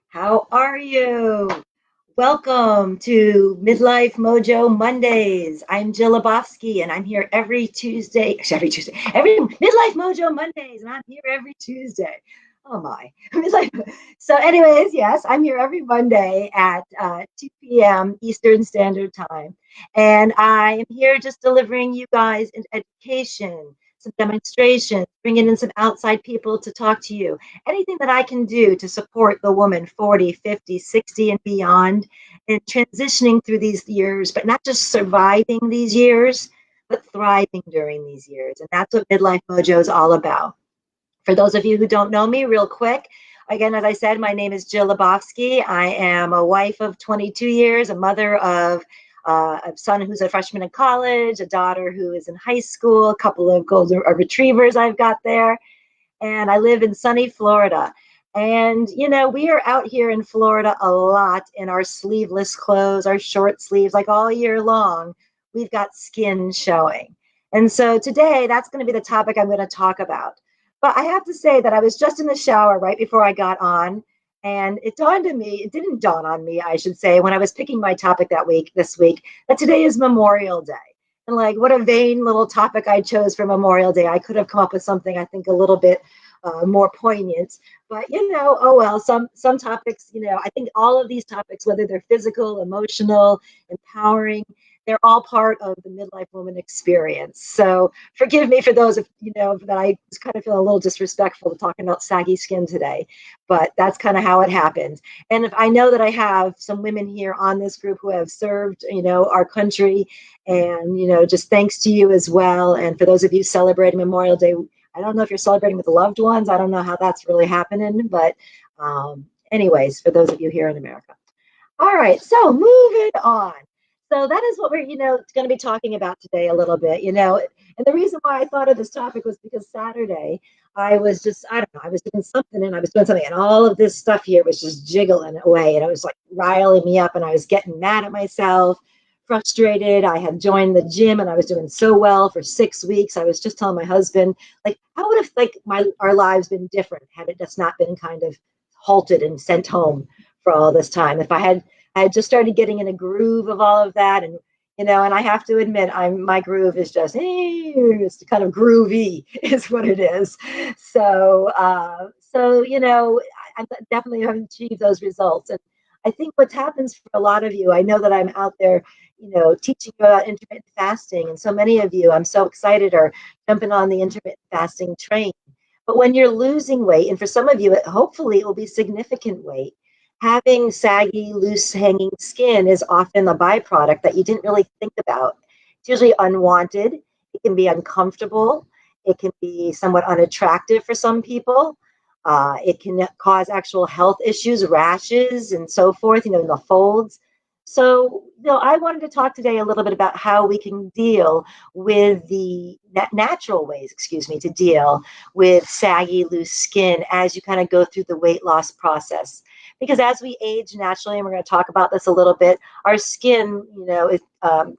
How are you? Welcome to Midlife Mojo Mondays. I'm Jill Lebofsky, and I'm here every Tuesday. Every Midlife Mojo Mondays, and I'm here every Tuesday. Oh my! So, anyways, yes, I'm here every Monday at 2 p.m. Eastern Standard Time, and I am here just delivering you guys an education, some demonstrations, bringing in some outside people to talk to you, anything that I can do to support the woman 40, 50, 60, and beyond in transitioning through these years, but not just surviving these years, but thriving during these years. And that's what Midlife Mojo is all about. For those of you who don't know me, real quick, again, as I said, my name is Jill Lebofsky. I am a wife of 22 years, a mother of a son who's a freshman in college, a daughter who is in high school, a couple of golden retrievers I've got there, and I live in sunny Florida. And, we are out here in Florida a lot in our sleeveless clothes, our short sleeves, like all year long. We've got skin showing. And so today, that's going to be the topic I'm going to talk about. But I have to say that I was just in the shower right before I got on. And it didn't dawn on me, I should say, when I was picking my topic this week, that today is Memorial Day. And like, what a vain little topic I chose for Memorial Day. I could have come up with something, I think, a little bit more poignant. But oh well. Some topics, I think all of these topics, whether they're physical, emotional, empowering, they're all part of the midlife woman experience. So forgive me for those of that I just kind of feel a little disrespectful to talking about saggy skin today, but that's kind of how it happens. And if I know that I have some women here on this group who have served, our country, and just thanks to you as well. And for those of you celebrating Memorial Day, I don't know if you're celebrating with loved ones. I don't know how that's really happening, but anyways, for those of you here in America. All right, so moving on. So that is what we're, going to be talking about today a little bit, and the reason why I thought of this topic was because Saturday I was just, I don't know, I was doing something and all of this stuff here was just jiggling away, and it was like riling me up, and I was getting mad at myself, frustrated. I had joined the gym and I was doing so well for 6 weeks. I was just telling my husband, like, how would have like our lives been different had it just not been kind of halted and sent home for all this time? If I had just started getting in a groove of all of that, and and I have to admit, my groove is just it's kind of groovy, is what it is. So I definitely haven't achieved those results, and I think what happens for a lot of you, I know that I'm out there, teaching you about intermittent fasting, and so many of you, I'm so excited, are jumping on the intermittent fasting train. But when you're losing weight, and for some of you, hopefully it will be significant weight, having saggy, loose hanging skin is often a byproduct that you didn't really think about. It's usually unwanted. It can be uncomfortable. It can be somewhat unattractive for some people. It can cause actual health issues, rashes, and so forth, in the folds. So, I wanted to talk today a little bit about how we can deal with the natural ways, to deal with saggy, loose skin as you kind of go through the weight loss process. Because as we age naturally, and we're going to talk about this a little bit, our skin, it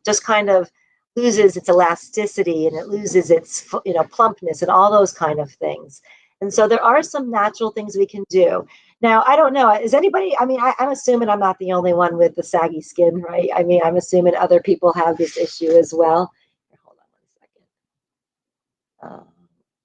just kind of loses its elasticity, and it loses its, plumpness, and all those kind of things. And so there are some natural things we can do. Now, I don't know. Is anybody, I'm assuming I'm not the only one with the saggy skin, right? I'm assuming other people have this issue as well. Hold on 1 second.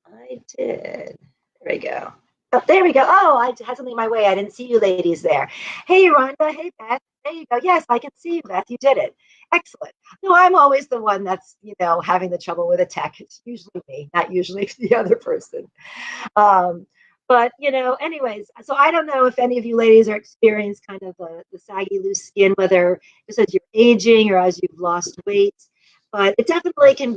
I did. There we go. Oh, there we go. Oh, I had something in my way. I didn't see you ladies there. Hey, Rhonda. Hey, Beth. There you go. Yes, I can see you, Beth. You did it. Excellent. No, I'm always the one that's, having the trouble with a tech. It's usually me, not usually the other person. Um, but anyways, so I don't know if any of you ladies are experiencing kind of the saggy, loose skin, whether just as you're aging or as you've lost weight. But it definitely can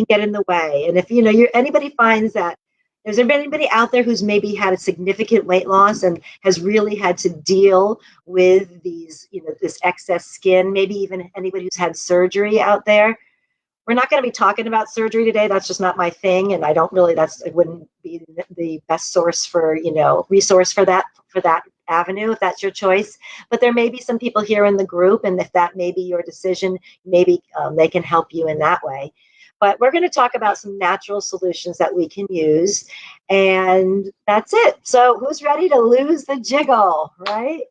get in the way. And if anybody finds that, has there been anybody out there who's maybe had a significant weight loss and has really had to deal with this excess skin? Maybe even anybody who's had surgery out there. We're not going to be talking about surgery today. That's just not my thing, and I don't really. It wouldn't be the best source for resource for that avenue if that's your choice. But there may be some people here in the group, and if that may be your decision, maybe they can help you in that way. But we're going to talk about some natural solutions that we can use. And that's it. So who's ready to lose the jiggle, right?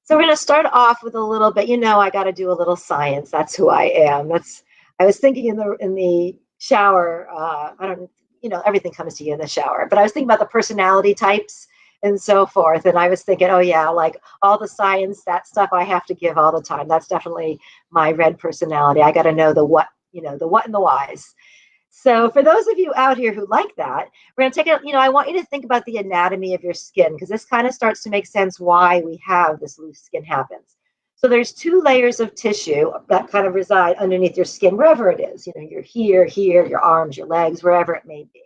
So we're going to start off with a little bit, I got to do a little science. That's who I am. I was thinking in the shower, I don't, everything comes to you in the shower, but I was thinking about the personality types and so forth. And I was thinking, oh yeah, like all the science, that stuff I have to give all the time. That's definitely my red personality. I got to know the what, the what and the whys. So for those of you out here who like that, we're going to take it, I want you to think about the anatomy of your skin, because this kind of starts to make sense why we have this loose skin happens. So there's 2 layers of tissue that kind of reside underneath your skin, wherever it is. You're here, your arms, your legs, wherever it may be.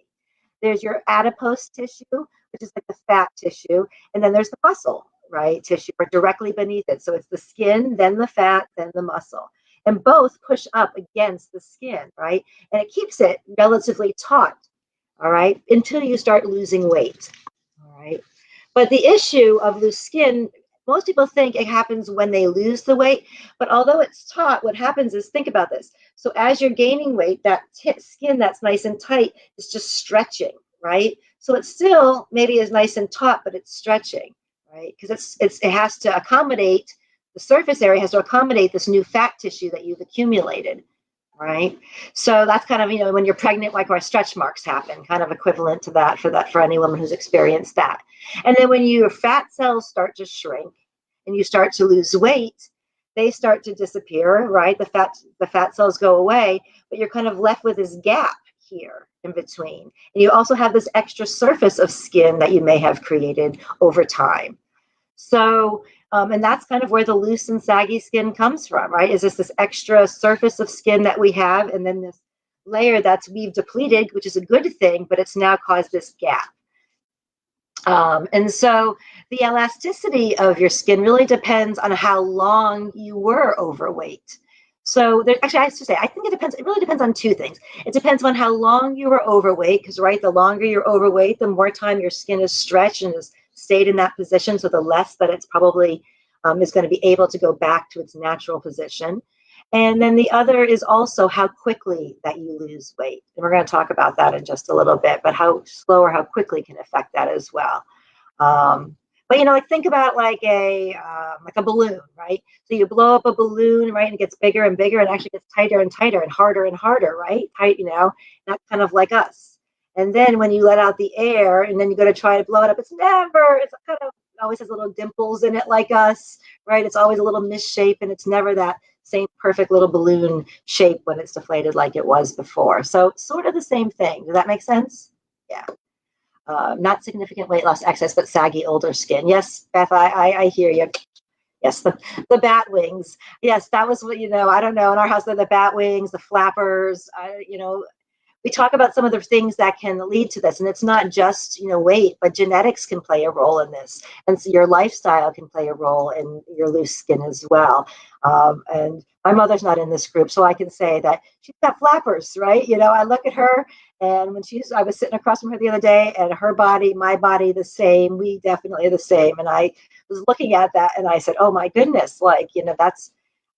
There's your adipose tissue, which is like the fat tissue. And then there's the muscle, right? Tissue or directly beneath it. So it's the skin, then the fat, then the muscle. And both push up against the skin, right? And it keeps it relatively taut, all right, until you start losing weight, all right? But the issue of loose skin, most people think it happens when they lose the weight, but although it's taut, what happens is, think about this. So as you're gaining weight, that skin that's nice and tight is just stretching, right? So it still maybe is nice and taut, but it's stretching, right? Because it has to accommodate, the surface area has to accommodate this new fat tissue that you've accumulated, right? So that's kind of, when you're pregnant, like our stretch marks happen, kind of equivalent to that for any woman who's experienced that. And then when your fat cells start to shrink and you start to lose weight, they start to disappear, right? The fat cells go away, but you're kind of left with this gap here in between. And you also have this extra surface of skin that you may have created over time. So, and that's kind of where the loose and saggy skin comes from, right? Is this extra surface of skin that we have, and then this layer we've depleted, which is a good thing, but it's now caused this gap. And so the elasticity of your skin really depends on how long you were overweight. So actually, I should say, I think it really depends on 2 things. It depends on how long you were overweight, because, right, the longer you're overweight, the more time your skin is stretched and has stayed in that position, so the less that it's probably is going to be able to go back to its natural position. And then the other is also how quickly that you lose weight. And we're going to talk about that in just a little bit, but how slow or how quickly can affect that as well. But like think about like a balloon, right? So you blow up a balloon, right, and it gets bigger and bigger, and actually gets tighter and tighter and harder, right? Tight, that's kind of like us. And then when you let out the air, and then you go to try to blow it up, it's kind of always has little dimples in it like us, right? It's always a little misshapen, and it's never that same perfect little balloon shape when it's deflated like it was before. So sort of the same thing. Does that make sense? Yeah. Not significant weight loss excess, but saggy older skin. Yes, Beth, I hear you. Yes, the bat wings. Yes, that was what, I don't know. In our house, the bat wings, the flappers, we talk about some of the things that can lead to this, and it's not just weight, but genetics can play a role in this, and so your lifestyle can play a role in your loose skin as well. And my mother's not in this group, so I can say that she's got flappers, right? I look at her, and I was sitting across from her the other day, and her body, my body, the same. We definitely are the same. And I was looking at that, and I said, "Oh my goodness!" Like that's.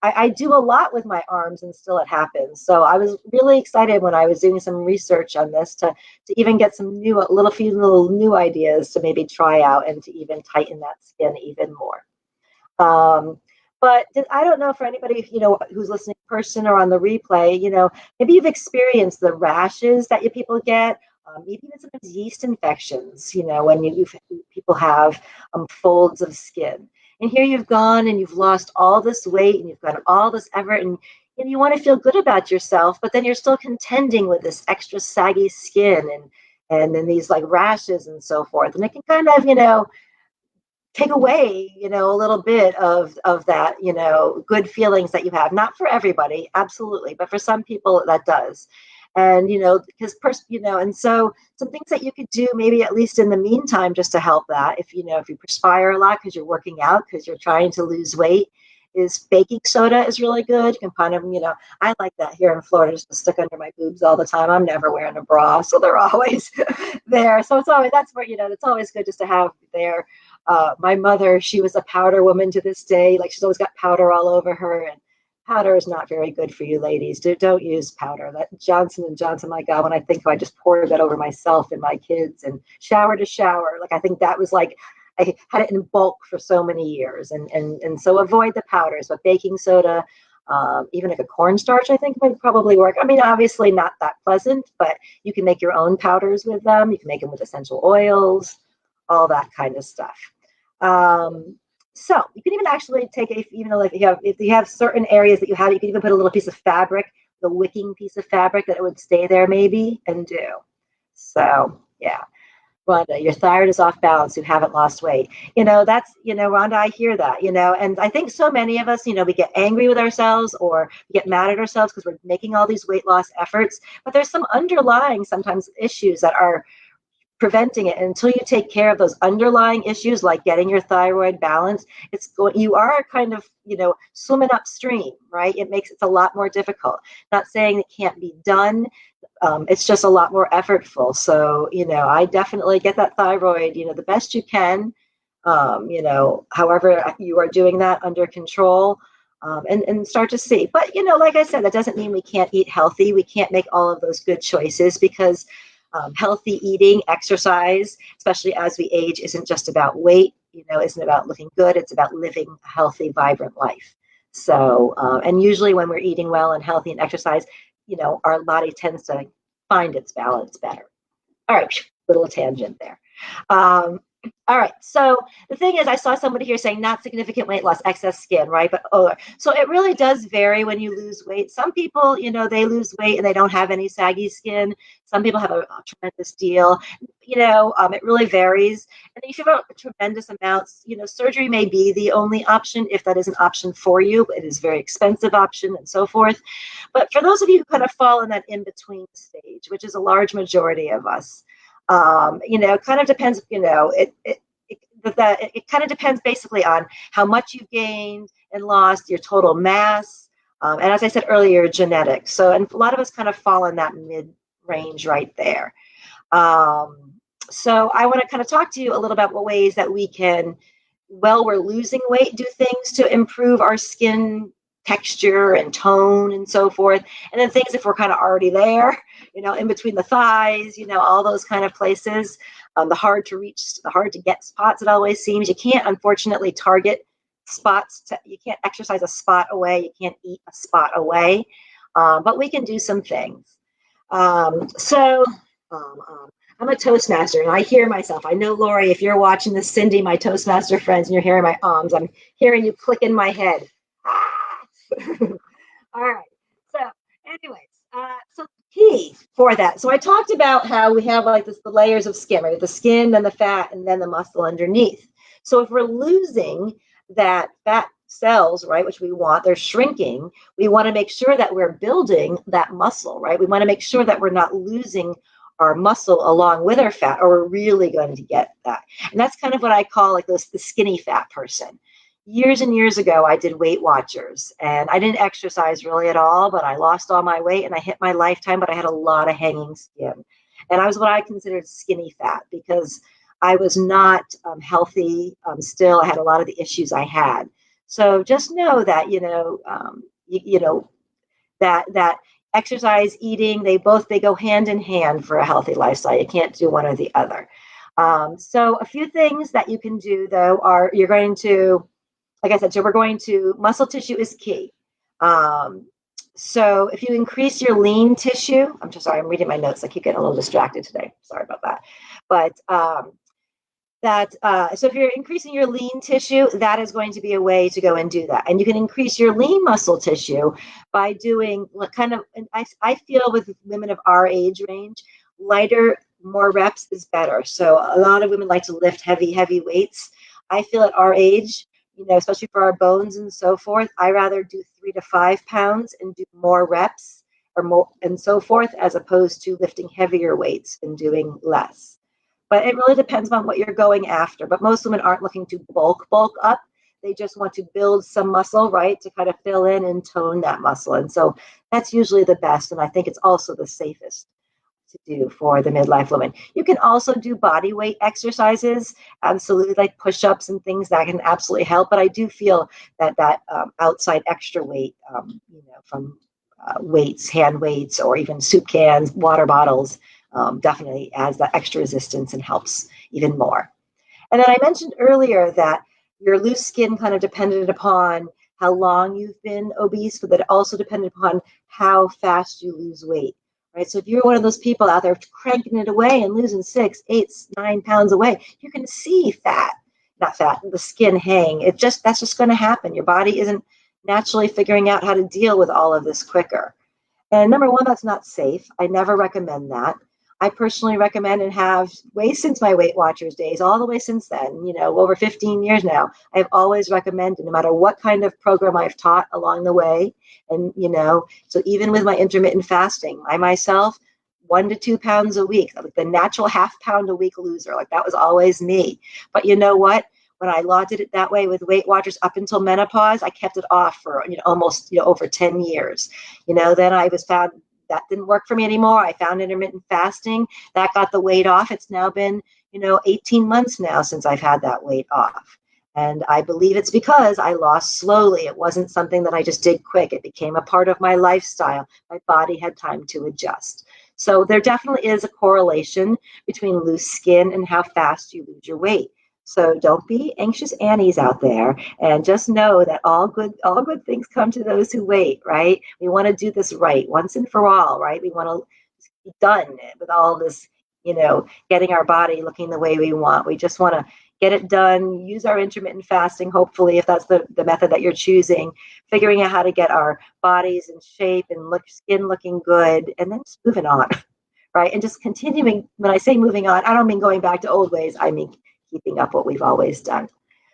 I do a lot with my arms, and still it happens. So I was really excited when I was doing some research on this to even get some few little new ideas to maybe try out and to even tighten that skin even more. But I don't know for anybody, who's listening in person or on the replay, maybe you've experienced the rashes that people get, maybe even sometimes yeast infections, when people have folds of skin. And here you've gone and you've lost all this weight and you've got all this effort, and you want to feel good about yourself, but then you're still contending with this extra saggy skin and then these like rashes and so forth. And it can kind of, take away, a little bit of that, good feelings that you have. Not for everybody, absolutely, but for some people that does. And, because, and so some things that you could do maybe at least in the meantime, just to help that, if you perspire a lot because you're working out, because you're trying to lose weight, is baking soda is really good. You can kind of, I like that here in Florida, just to stick under my boobs all the time. I'm never wearing a bra, so they're always there. So that's where, it's always good just to have there. My mother, she was a powder woman to this day. Like, she's always got powder all over her. And Powder is not very good for you, ladies. Don't use powder. That Johnson and Johnson, my God, when I think I just poured that over myself and my kids and shower to shower, like I think that was like I had it in bulk for so many years, and so avoid the powders. But baking soda, even like a cornstarch, I think would probably work. I mean, obviously not that pleasant, but you can make your own powders with them. You can make them with essential oils, all that kind of stuff. So you can even actually take even though like if you have certain areas that you have, you can even put a little piece of fabric, the wicking piece of fabric that it would stay there maybe and do. So yeah. Rhonda, your thyroid is off balance, you haven't lost weight. Rhonda, I hear that, and I think so many of us, we get angry with ourselves or we get mad at ourselves because we're making all these weight loss efforts, but there's some underlying sometimes issues that are preventing it. And until you take care of those underlying issues, like getting your thyroid balanced, you are kind of, swimming upstream, right? It's a lot more difficult. Not saying it can't be done. It's just a lot more effortful. So, I definitely get that thyroid, the best you can, however you are doing that under control, and start to see. But, like I said, that doesn't mean we can't eat healthy. We can't make all of those good choices because healthy eating, exercise, especially as we age, isn't just about weight, isn't about looking good. It's about living a healthy, vibrant life. So, and usually when we're eating well and healthy and exercise, our body tends to find its balance better. All right, little tangent there. All right, so the thing is, I saw somebody here saying not significant weight loss, excess skin, right? But so it really does vary when you lose weight. Some people, they lose weight and they don't have any saggy skin. Some people have a tremendous deal. It really varies. And if you have tremendous amounts, surgery may be the only option if that is an option for you. It is a very expensive option and so forth. But for those of you who kind of fall in that in-between stage, which is a large majority of us, it kind of depends, it kind of depends basically on how much you've gained and lost, your total mass, and as I said earlier, genetics. So, and a lot of us kind of fall in that mid-range right there. So I want to kind of talk to you a little about what ways that we can, while we're losing weight, do things to improve our skin texture and tone and so forth. And then things if we're kind of already there, in between the thighs, all those kind of places. The hard to reach, the hard to get spots, it always seems. You can't, unfortunately, target spots. You can't exercise a spot away. You can't eat a spot away. But we can do some things. So I'm a Toastmaster, and I hear myself. I know, Lori, if you're watching this, Cindy, my Toastmaster friends, and you're hearing my arms, I'm hearing you click in my head. All right. So, anyways, so key for that. So I talked about how we have like the layers of skin, right? The skin, then the fat, and then the muscle underneath. So if we're losing that fat cells, right, which we want, they're shrinking, we want to make sure that we're building that muscle, right? We want to make sure that we're not losing our muscle along with our fat, or we're really going to get that. And that's kind of what I call like the skinny fat person. Years and years ago, I did Weight Watchers, and I didn't exercise really at all, but I lost all my weight and I hit my lifetime, but I had a lot of hanging skin. And I was what I considered skinny fat because I was not healthy still. I had a lot of the issues I had. So just know that, that exercise, eating, they go hand in hand for a healthy lifestyle. You can't do one or the other. So a few things that you can do, though, are you're going to, like I said, so we're going to, muscle tissue is key. So if you increase your lean tissue, I'm just sorry, I'm reading my notes. I keep getting a little distracted today. Sorry about that. But so if you're increasing your lean tissue, that is going to be a way to go and do that. And you can increase your lean muscle tissue by doing kind of, I feel with women of our age range, lighter, more reps is better. So a lot of women like to lift heavy weights. I feel at our age, especially for our bones and so forth, I rather do 3 to 5 pounds and do more reps or more and so forth, as opposed to lifting heavier weights and doing less. But it really depends on what you're going after. But most women aren't looking to bulk up. They just want to build some muscle, right, to kind of fill in and tone that muscle. And so that's usually the best. And I think it's also the safest to do for the midlife woman. You can also do body weight exercises, absolutely, like push-ups and things that can absolutely help. But I do feel that outside extra weight, from weights, hand weights, or even soup cans, water bottles, definitely adds that extra resistance and helps even more. And then I mentioned earlier that your loose skin kind of depended upon how long you've been obese, but that it also depended upon how fast you lose weight, right? So if you're one of those people out there cranking it away and losing 6, 8, 9 pounds away, you're going to see not fat, the skin hang. That's just going to happen. Your body isn't naturally figuring out how to deal with all of this quicker. And number one, that's not safe. I never recommend that. I personally recommend and have way since my Weight Watchers days, all the way since then, over 15 years now, I've always recommended, no matter what kind of program I've taught along the way. And, so even with my intermittent fasting, I myself, 1 to 2 pounds a week, like the natural half pound a week loser, like that was always me. But you know what? When I did it that way with Weight Watchers up until menopause, I kept it off for almost over 10 years. Then I was found that didn't work for me anymore. I found intermittent fasting that got the weight off. It's now been 18 months now since I've had that weight off. And I believe it's because I lost slowly. It wasn't something that I just did quick. It became a part of my lifestyle. My body had time to adjust. So there definitely is a correlation between loose skin and how fast you lose your weight. So don't be anxious Annies out there, and just know that all good things come to those who wait, right? We want to do this right once and for all, right? We want to be done with all this, getting our body looking the way we want. We just want to get it done, use our intermittent fasting, hopefully, if that's the method that you're choosing, figuring out how to get our bodies in shape and skin looking good, and then just moving on, right? And just continuing. When I say moving on, I don't mean going back to old ways. I mean keeping up what we've always done.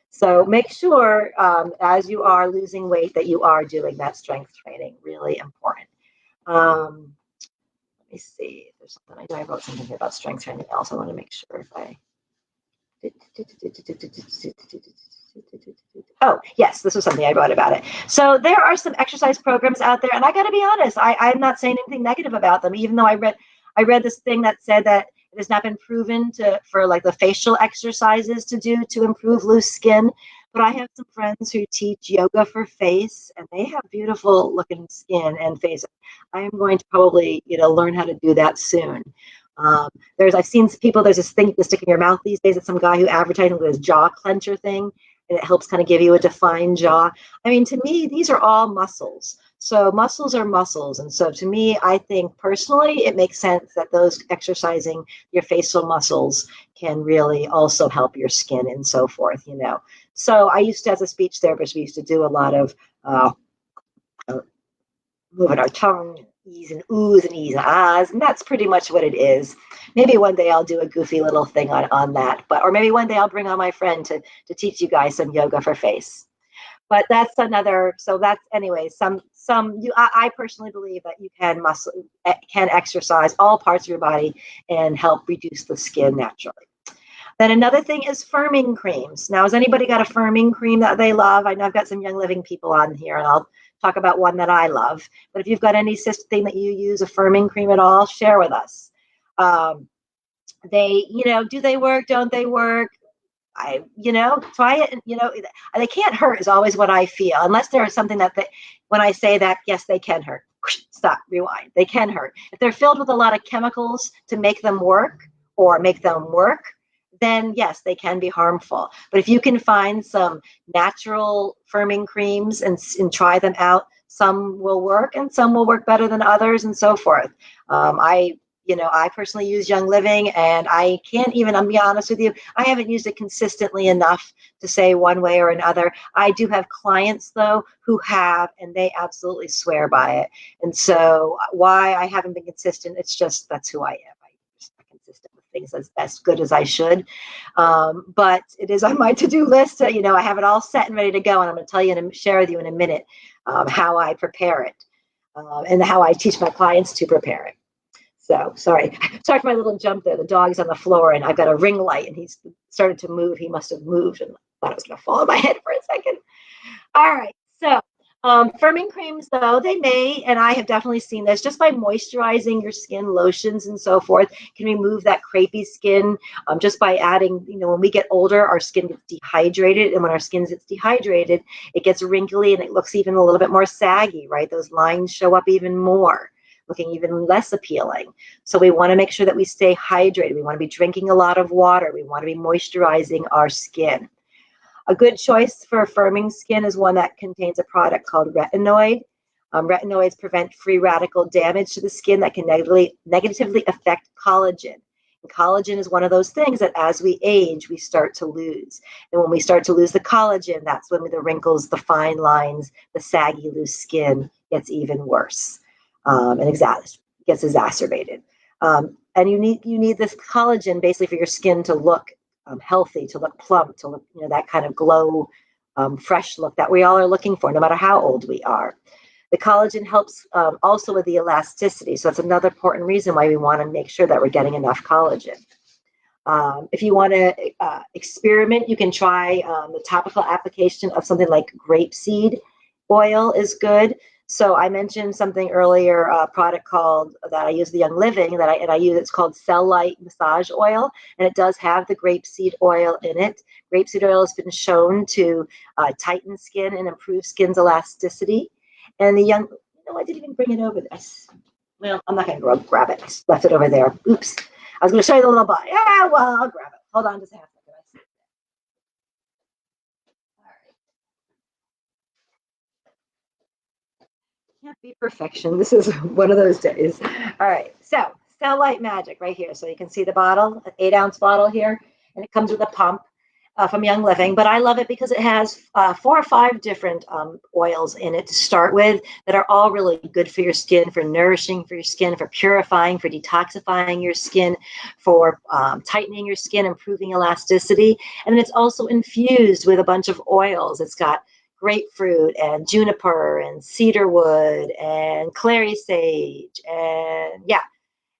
So make sure as you are losing weight that you are doing that strength training. Really important. Let me see if there's something. I wrote something here about strength training. I also want to make sure if I. Oh, yes, this was something I wrote about it. So there are some exercise programs out there, and I got to be honest, I'm not saying anything negative about them, even though I read this thing that said that it has not been proven for like the facial exercises to do to improve loose skin. But I have some friends who teach yoga for face, and they have beautiful looking skin and face. I am going to probably, learn how to do that soon. I've seen people, there's this thing you stick in your mouth these days. It's some guy who advertising with his jaw clencher thing, and it helps kind of give you a defined jaw. I mean, to me, these are all muscles. So muscles are muscles. And so to me, I think personally, it makes sense that those exercising your facial muscles can really also help your skin and so forth, So I used to, as a speech therapist, we used to do a lot of moving our tongue, e's and oohs and e's and ahs, and that's pretty much what it is. Maybe one day I'll do a goofy little thing on that, or maybe one day I'll bring on my friend to teach you guys some yoga for face. But that's another. So that's anyway. I personally believe that you can exercise all parts of your body and help reduce the skin naturally. Then another thing is firming creams. Now, has anybody got a firming cream that they love? I know I've got some Young Living people on here, and I'll talk about one that I love. But if you've got any thing that you use, a firming cream at all, share with us. Do they work? Don't they work? Try it. They can't hurt is always what I feel, unless there is something that when I say that, yes, they can hurt. Stop, rewind. They can hurt. If they're filled with a lot of chemicals to make them work, then yes, they can be harmful. But if you can find some natural firming creams and try them out, some will work and some will work better than others and so forth. I personally use Young Living, and I can't even, I'll be honest with you, I haven't used it consistently enough to say one way or another. I do have clients, though, who have, and they absolutely swear by it. And so why I haven't been consistent, it's just that's who I am. I'm just not consistent with things as good as I should. But it is on my to-do list. I have it all set and ready to go, and I'm going to tell you and share with you in a minute how I prepare it and how I teach my clients to prepare it. So sorry for my little jump there. The dog's on the floor, and I've got a ring light, and he's started to move. He must have moved, and I thought it was going to fall on my head for a second. All right. So Firming creams, though, they may, and I have definitely seen this, just by moisturizing your skin, lotions and so forth, can remove that crepey skin. Just by adding, when we get older, our skin gets dehydrated, and when our skin gets dehydrated, it gets wrinkly and it looks even a little bit more saggy, right? Those lines show up even more, looking even less appealing. So we want to make sure that we stay hydrated. We want to be drinking a lot of water. We want to be moisturizing our skin. A good choice for firming skin is one that contains a product called retinoid. Retinoids prevent free radical damage to the skin that can negatively affect collagen. And collagen is one of those things that as we age, we start to lose. And when we start to lose the collagen, that's when the wrinkles, the fine lines, the saggy, loose skin gets even worse, and gets exacerbated. And you need this collagen basically for your skin to look healthy, to look plump, to look, that kind of glow, fresh look that we all are looking for, no matter how old we are. The collagen helps also with the elasticity. So that's another important reason why we want to make sure that we're getting enough collagen. If you want to experiment, you can try the topical application of something like grapeseed oil is good. So I mentioned something earlier, a product called that I use the Young Living that I use. It's called Cellulite Massage Oil, and it does have the grapeseed oil in it. Grapeseed oil has been shown to tighten skin and improve skin's elasticity. And the young, I didn't even bring it over there. Well, I'm not going to grab it. I left it over there. Oops. I was going to show you the little bottle. Yeah, well, I'll grab it. Hold on just a half second. Can't be perfection. This is one of those days. All right. So, Cellulite Magic right here. So you can see the bottle, an 8-ounce bottle here, and it comes with a pump from Young Living. But I love it because it has 4 or 5 different oils in it to start with that are all really good for your skin, for nourishing for your skin, for purifying, for detoxifying your skin, for tightening your skin, improving elasticity. And then it's also infused with a bunch of oils. It's got grapefruit and juniper and cedarwood and clary sage and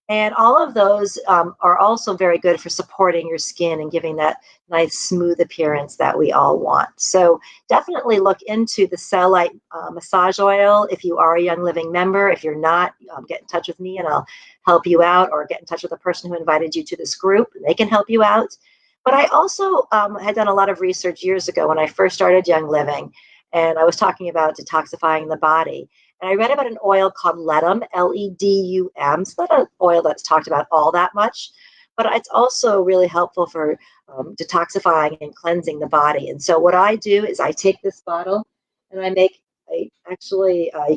and all of those are also very good for supporting your skin and giving that nice smooth appearance that we all want. So definitely look into the Cellulite massage oil if you are a Young Living member. If you're not, get in touch with me and I'll help you out, or get in touch with the person who invited you to this group and they can help you out. But I also had done a lot of research years ago when I first started Young Living, and I was talking about detoxifying the body. And I read about an oil called Ledum, Ledum. It's not an oil that's talked about all that much, but it's also really helpful for detoxifying and cleansing the body. And so what I do is I take this bottle and you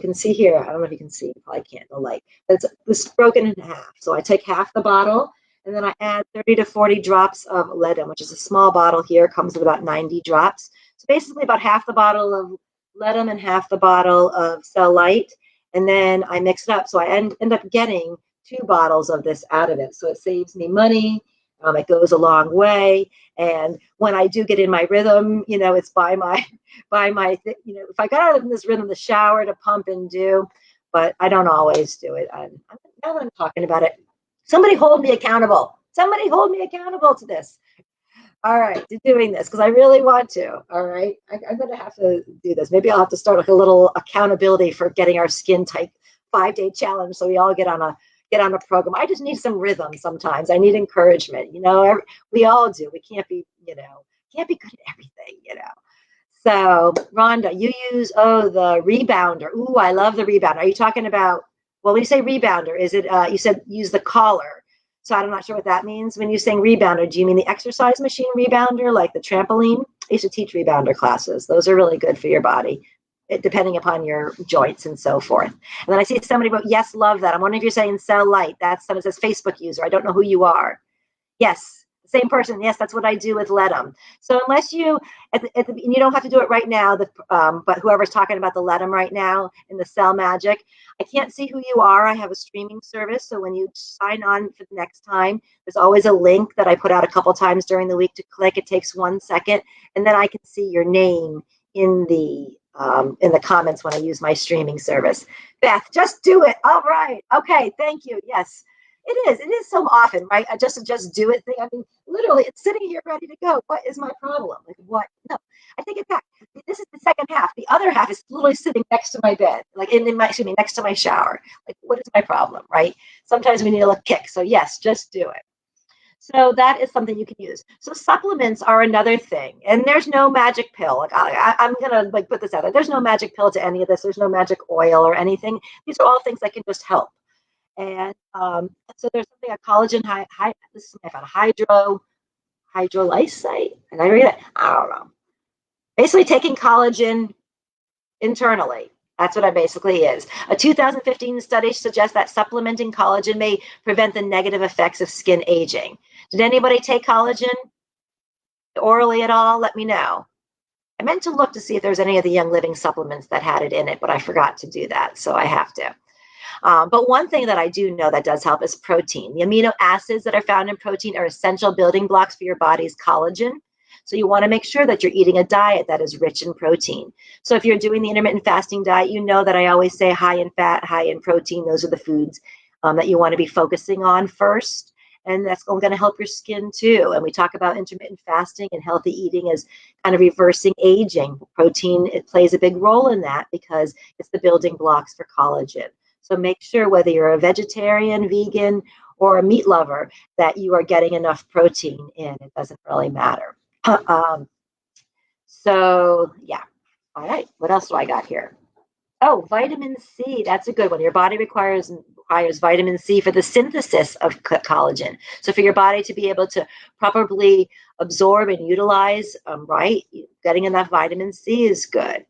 can see here, I don't know if you can see, you probably can't in the light, but it's broken in half. So I take half the bottle and then I add 30 to 40 drops of Ledum, which is a small bottle here, comes with about 90 drops. So basically about half the bottle of Ledum and half the bottle of Cellulite, and then I mix it up. So I end up getting 2 bottles of this out of it. So it saves me money. It goes a long way. And when I do get in my rhythm, it's if I got out of this rhythm, the shower to pump and do, but I don't always do it. Now that I'm talking about it, somebody hold me accountable. Somebody hold me accountable to this. All right, to doing this because I really want to. All right, I'm going to have to do this. Maybe I'll have to start like a little accountability for getting our skin tight 5-day challenge, so we all get on a program. I just need some rhythm sometimes. I need encouragement. We all do. We can't be good at everything. So Rhonda, you use the rebounder. Ooh, I love the rebounder. Are you talking about? Well, when you say rebounder, is it? You said use the collar. So I'm not sure what that means. When you're saying rebounder, do you mean the exercise machine rebounder, like the trampoline? I used to teach rebounder classes. Those are really good for your body, depending upon your joints and so forth. And then I see somebody wrote, yes, love that. I'm wondering if you're saying Cellulite. That's someone says Facebook user. I don't know who you are. Yes, same person. Yes, that's what I do with Ledum. So unless you, you don't have to do it right now, but whoever's talking about the Ledum right now in the Cell Magic, I can't see who you are. I have a streaming service. So when you sign on for the next time, there's always a link that I put out a couple times during the week to click. It takes 1 second. And then I can see your name in the comments when I use my streaming service. Beth, just do it. All right. Okay. Thank you. Yes. It is so often, right? I just do it thing. I mean, literally, it's sitting here ready to go. What is my problem? Like, what? No, I take it back. This is the second half. The other half is literally sitting next to my bed, like in my, excuse me, next to my shower. Like, what is my problem, right? Sometimes we need a little kick. So yes, just do it. So that is something you can use. So supplements are another thing, and there's no magic pill. Like I'm gonna like put this out there. There's no magic pill to any of this. There's no magic oil or anything. These are all things that can just help. And so there's something a collagen this is something I found hydrolysate. And I read it. I don't know. Basically taking collagen internally. That's what it basically is. A 2015 study suggests that supplementing collagen may prevent the negative effects of skin aging. Did anybody take collagen orally at all? Let me know. I meant to look to see if there's any of the Young Living supplements that had it in it, but I forgot to do that, so I have to. But one thing that I do know that does help is protein. The amino acids that are found in protein are essential building blocks for your body's collagen. So you want to make sure that you're eating a diet that is rich in protein. So if you're doing the intermittent fasting diet, you know that I always say high in fat, high in protein. Those are the foods that you want to be focusing on first. And that's going to help your skin too. And we talk about intermittent fasting and healthy eating as kind of reversing aging. Protein, it plays a big role in that because it's the building blocks for collagen. So make sure whether you're a vegetarian, vegan, or a meat lover that you are getting enough protein in. It doesn't really matter. So yeah. All right. What else do I got here? Oh, vitamin C. That's a good one. Your body requires vitamin C for the synthesis of collagen. So for your body to be able to properly absorb and utilize, right, getting enough vitamin C is good.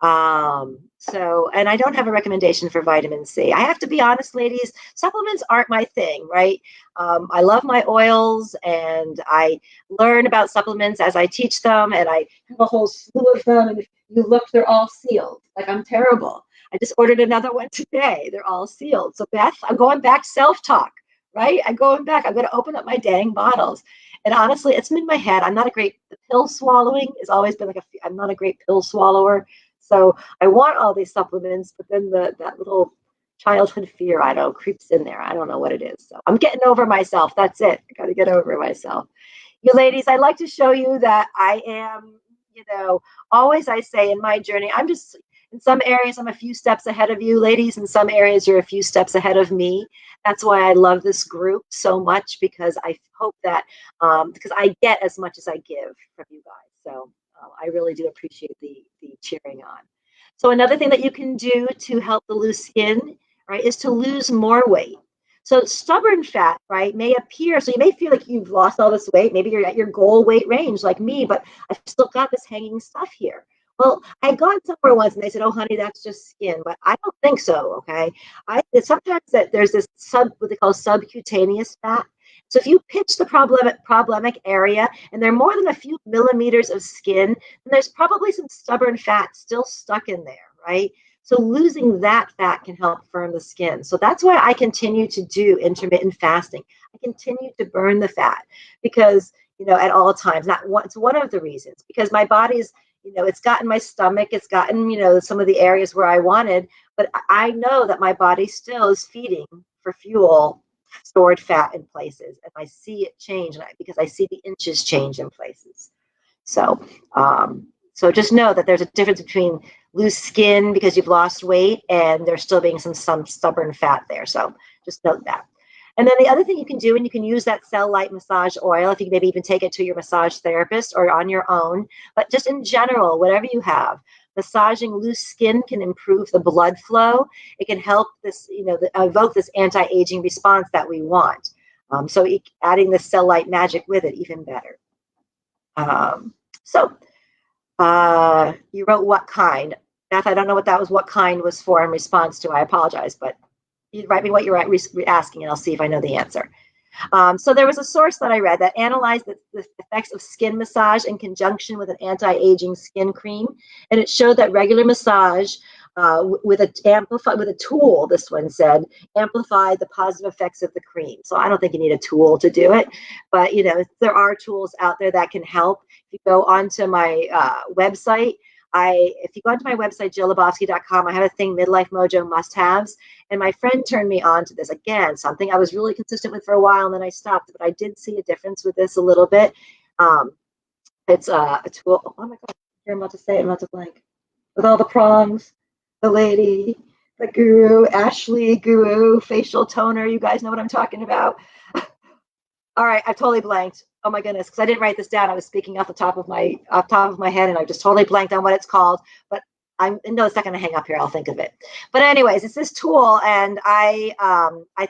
And I don't have a recommendation for vitamin C. I have to be honest, ladies, supplements aren't my thing, right? I love my oils and I learn about supplements as I teach them, and I have a whole slew of them. And if you look, they're all sealed. Like, I'm terrible. I just ordered another one today. They're all sealed. So Beth, I'm going back self-talk, right? I'm going back. I'm going to open up my dang bottles. And honestly, it's in my head. I'm not a great, the pill swallowing has always been I'm not a great pill swallower. So I want all these supplements, but then that little childhood fear, I don't know, creeps in there. I don't know what it is. So I'm getting over myself. That's it. I got to get over myself. You ladies, I'd like to show you that I am, always I say in my journey, I'm just, in some areas, I'm a few steps ahead of you, ladies. In some areas, you're a few steps ahead of me. That's why I love this group so much, because I hope that, because I get as much as I give from you guys. So I really do appreciate the cheering on. So another thing that you can do to help the loose skin, right, is to lose more weight. So stubborn fat, right, may appear, so you may feel like you've lost all this weight. Maybe you're at your goal weight range like me, but I've still got this hanging stuff here. Well, I got somewhere once and they said, "Oh, honey, that's just skin," but I don't think so. Okay, sometimes that there's this what they call subcutaneous fat. So if you pitch the problematic area and there are more than a few millimeters of skin, then there's probably some stubborn fat still stuck in there, right? So losing that fat can help firm the skin. So that's why I continue to do intermittent fasting. I continue to burn the fat because, at all times, it's one of the reasons, because my body's, it's gotten my stomach, it's gotten, some of the areas where I wanted, but I know that my body still is feeding for fuel stored fat in places, and I see it change, because I see the inches change in places. So, so just know that there's a difference between loose skin because you've lost weight and there's still being some stubborn fat there. So just note that. And then the other thing you can do, and you can use that cell light massage oil, if you maybe even take it to your massage therapist or on your own, but just in general, whatever you have, massaging loose skin can improve the blood flow. It can help this, evoke this anti-aging response that we want. So adding the cell light magic with it, even better. So you wrote what kind. Beth, I don't know what kind was for in response to. I apologize, but you write me what you're asking and I'll see if I know the answer. So there was a source that I read that analyzed the effects of skin massage in conjunction with an anti-aging skin cream, and it showed that regular massage with a tool, this one said, amplified the positive effects of the cream. So I don't think you need a tool to do it, but there are tools out there that can help. If you go onto my website, if you go onto my website, jillabofsky.com, I have a thing, Midlife Mojo Must-Haves. And my friend turned me on to this. Again, something I was really consistent with for a while, and then I stopped. But I did see a difference with this a little bit. It's a tool. Oh my God, I'm about to say it. I'm about to blank. With all the prongs, the lady, the guru, Ashley Guru, facial toner. You guys know what I'm talking about. All right, I totally blanked. Oh my goodness, because I didn't write this down. I was speaking off the top of my head, and I just totally blanked on what it's called. But I'm no, it's not going to hang up here. I'll think of it. But anyways, it's this tool, and I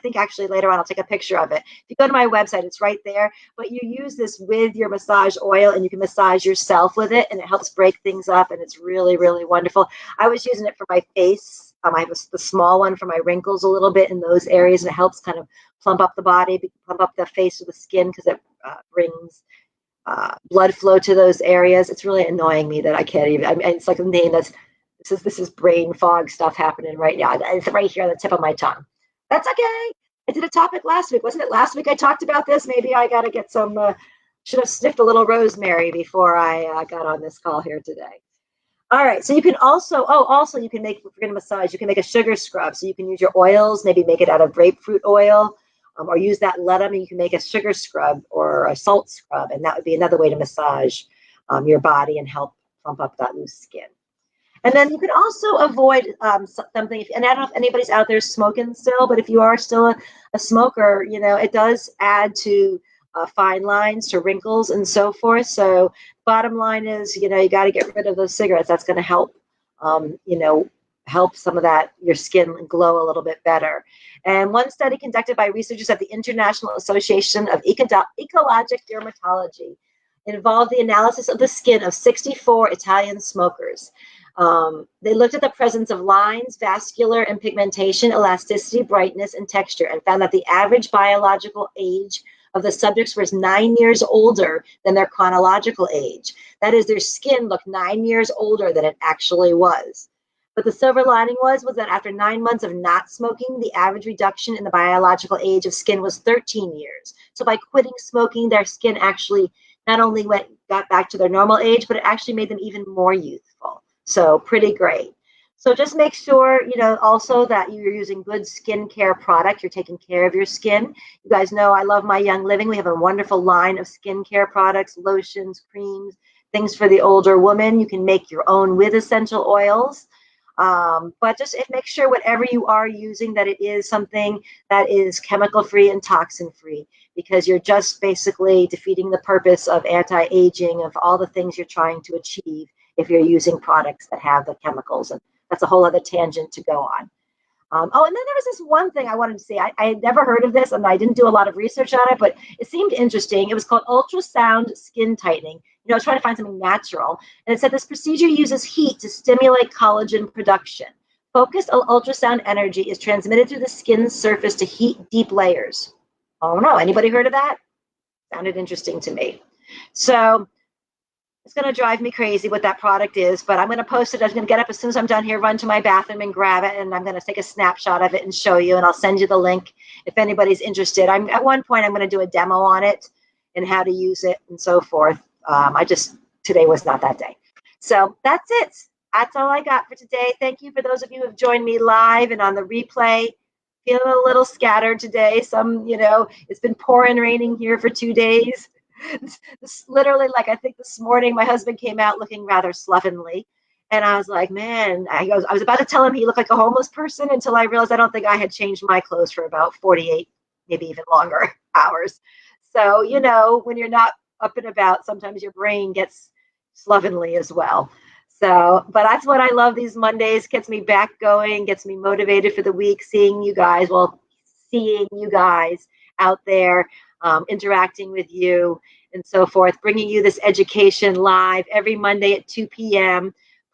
think actually later on I'll take a picture of it. If you go to my website, it's right there. But you use this with your massage oil, and you can massage yourself with it, and it helps break things up, and it's really, really wonderful. I was using it for my face. I have the small one for my wrinkles a little bit in those areas, and it helps kind of plump up the body, plump up the face of the skin, because it brings blood flow to those areas. It's really annoying me that I can't even. I mean, it's like a name that's this is brain fog stuff happening right now. It's right here on the tip of my tongue. That's okay. I did a topic last week, wasn't it? Last week I talked about this. Maybe I got to get some. Should have sniffed a little rosemary before I got on this call here today. All right, so you can also you can make, if you're going to massage, you can make a sugar scrub. So you can use your oils, maybe make it out of grapefruit oil, or use that ledum, and you can make a sugar scrub or a salt scrub, and that would be another way to massage your body and help plump up that loose skin. And then you can also avoid something, and I don't know if anybody's out there smoking still, but if you are still a smoker, it does add to fine lines, to wrinkles and so forth. So bottom line is, you got to get rid of those cigarettes. That's going to help, help some of that, your skin glow a little bit better. And one study conducted by researchers at the International Association of Ecologic Dermatology involved the analysis of the skin of 64 Italian smokers. They looked at the presence of lines, vascular and pigmentation, elasticity, brightness, and texture, and found that the average biological age of the subjects was 9 years older than their chronological age. That is, their skin looked 9 years older than it actually was. But the silver lining was that after 9 months of not smoking, the average reduction in the biological age of skin was 13 years. So by quitting smoking, their skin actually not only got back to their normal age, but it actually made them even more youthful. So pretty great. So just make sure, also that you're using good skincare product. You're taking care of your skin. You guys know I love My Young Living. We have a wonderful line of skincare products, lotions, creams, things for the older woman. You can make your own with essential oils. But just make sure whatever you are using, that it is something that is chemical free and toxin free, because you're just basically defeating the purpose of anti-aging, of all the things you're trying to achieve if you're using products that have the chemicals. And that's a whole other tangent to go on. And then there was this one thing I wanted to say. I had never heard of this, and I didn't do a lot of research on it, but it seemed interesting. It was called ultrasound skin tightening. I was trying to find something natural. And it said this procedure uses heat to stimulate collagen production. Focused ultrasound energy is transmitted through the skin's surface to heat deep layers. Oh no, anybody heard of that? Sounded interesting to me. So it's going to drive me crazy what that product is, but I'm going to post it. I'm going to get up as soon as I'm done here, run to my bathroom and grab it, and I'm going to take a snapshot of it and show you, and I'll send you the link if anybody's interested. At one point, I'm going to do a demo on it and how to use it and so forth. Today was not that day. So that's it. That's all I got for today. Thank you for those of you who have joined me live and on the replay. Feeling a little scattered today. It's been pouring, raining here for 2 days. Literally, like, I think this morning my husband came out looking rather slovenly, and I was like, man, I was about to tell him he looked like a homeless person, until I realized I don't think I had changed my clothes for about 48, maybe even longer hours. So when you're not up and about, sometimes your brain gets slovenly as well. So, but that's what I love. These Mondays gets me back going, gets me motivated for the week, seeing you guys out there, interacting with you and so forth, bringing you this education live every Monday at 2 p.m.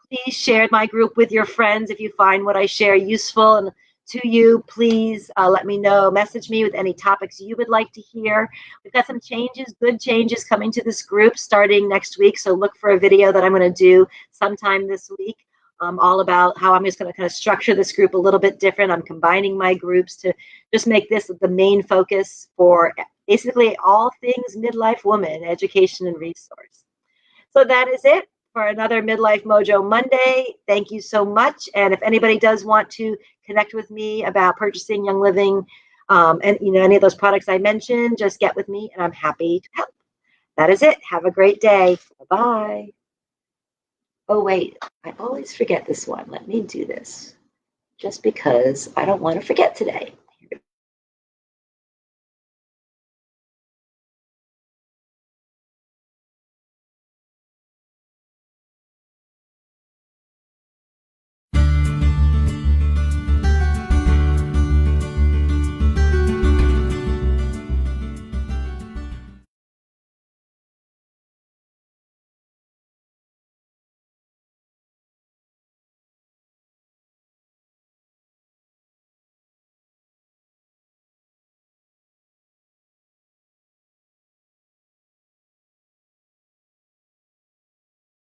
Please share my group with your friends if you find what I share useful and to you. Please let me know. Message me with any topics you would like to hear. We've got some changes, good changes coming to this group starting next week. So look for a video that I'm going to do sometime this week. All about how I'm just going to kind of structure this group a little bit different. I'm combining my groups to just make this the main focus for basically all things midlife woman, education and resource. So that is it. for another Midlife Mojo Monday. Thank you so much. And if anybody does want to connect with me about purchasing Young Living, and any of those products I mentioned, just get with me and I'm happy to help. That is it. Have a great day. Bye-bye. Oh, wait, I always forget this one. Let me do this just because I don't want to forget today.